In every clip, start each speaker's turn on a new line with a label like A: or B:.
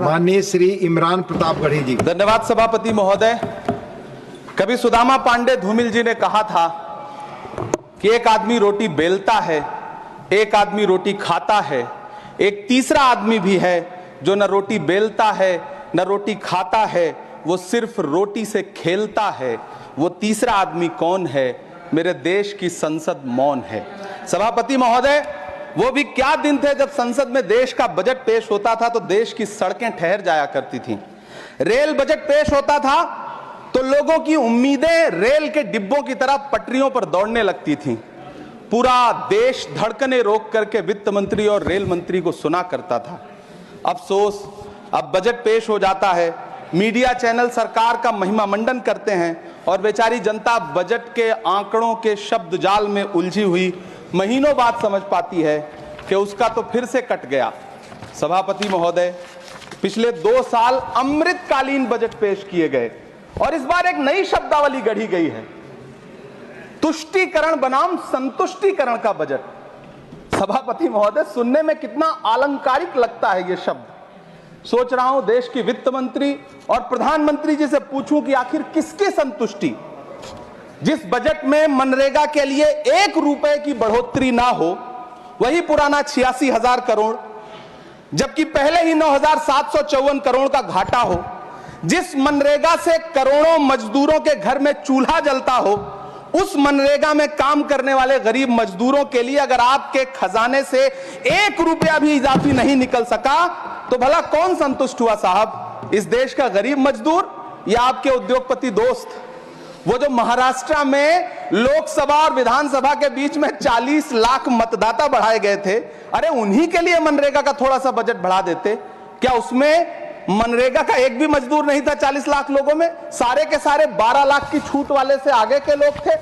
A: माननीय श्री इमरान प्रतापगढ़ी जी।
B: धन्यवाद सभापति महोदय। कभी सुदामा पांडे धूमिल जी ने कहा था कि एक आदमी रोटी बेलता है, एक आदमी रोटी खाता है, एक तीसरा आदमी भी है जो न रोटी बेलता है न रोटी खाता है, वो सिर्फ रोटी से खेलता है। वो तीसरा आदमी कौन है? मेरे देश की संसद मौन है। सभापति महोदय, वो भी क्या दिन थे जब संसद में देश का बजट पेश होता था तो देश की सड़कें ठहर जाया करती थीं। रेल बजट पेश होता था तो लोगों की उम्मीदें रेल के डिब्बों की तरह पटरियों पर दौड़ने लगती थीं। पूरा देश धड़कने रोक करके वित्त मंत्री और रेल मंत्री को सुना करता था। अफसोस, अब बजट पेश हो जाता है, मीडिया चैनल सरकार का महिमा मंडन करते हैं और बेचारी जनता बजट के आंकड़ों के शब्द जाल में उलझी हुई महीनों बाद समझ पाती है कि उसका तो फिर से कट गया। सभापति महोदय, पिछले 2 साल अमृतकालीन बजट पेश किए गए और इस बार एक नई शब्दावली गढ़ी गई है, तुष्टीकरण बनाम संतुष्टीकरण का बजट। सभापति महोदय, सुनने में कितना अलंकारिक लगता है ये शब्द। सोच रहा हूं देश की वित्त मंत्री और प्रधानमंत्री जी से पूछूं कि आखिर किसकी संतुष्टि? जिस बजट में मनरेगा के लिए 1 रुपए की बढ़ोतरी ना हो, वही पुराना 86,000 करोड़, जबकि पहले ही 9,754 करोड़ का घाटा हो, जिस मनरेगा से करोड़ों मजदूरों के घर में चूल्हा जलता हो, उस मनरेगा में काम करने वाले गरीब मजदूरों के लिए अगर आपके खजाने से 1 रुपया भी इजाफी नहीं निकल सका तो भला कौन संतुष्ट हुआ साहब? इस देश का गरीब मजदूर या आपके उद्योगपति दोस्त? वो जो महाराष्ट्र में लोकसभा और विधानसभा के बीच में 40 लाख मतदाता बढ़ाए गए थे, अरे उन्हीं के लिए मनरेगा का थोड़ा सा बजट बढ़ा देते। क्या उसमें मनरेगा का एक भी मजदूर नहीं था? 40 लाख लोगों में सारे के सारे 12 लाख की छूट वाले से आगे के लोग थे।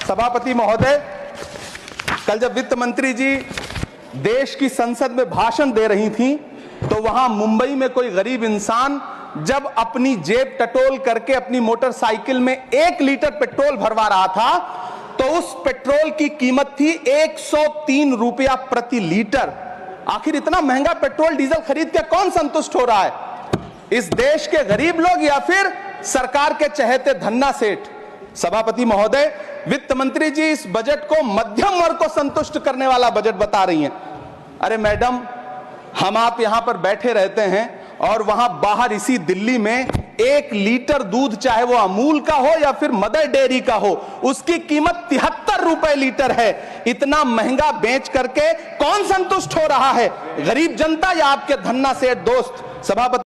B: सभापति महोदय, कल जब वित्त मंत्री जी देश की संसद में भाषण दे रही थी तो वहां मुंबई में कोई गरीब इंसान जब अपनी जेब टटोल करके अपनी मोटरसाइकिल में 1 लीटर पेट्रोल भरवा रहा था तो उस पेट्रोल की कीमत थी 103 रुपया प्रति लीटर। आखिर इतना महंगा पेट्रोल डीजल खरीद के कौन संतुष्ट हो रहा है? इस देश के गरीब लोग या फिर सरकार के चहेते धन्ना सेठ? सभापति महोदय, वित्त मंत्री जी इस बजट को मध्यम वर्ग को संतुष्ट करने वाला बजट बता रही हैं। अरे मैडम, हम आप यहां पर बैठे रहते हैं और वहां बाहर इसी दिल्ली में 1 लीटर दूध, चाहे वो अमूल का हो या फिर मदर डेयरी का हो, उसकी कीमत 73 रुपए लीटर है। इतना महंगा बेच करके कौन संतुष्ट हो रहा है? गरीब जनता या आपके धन्ना सेठ दोस्त? सभापति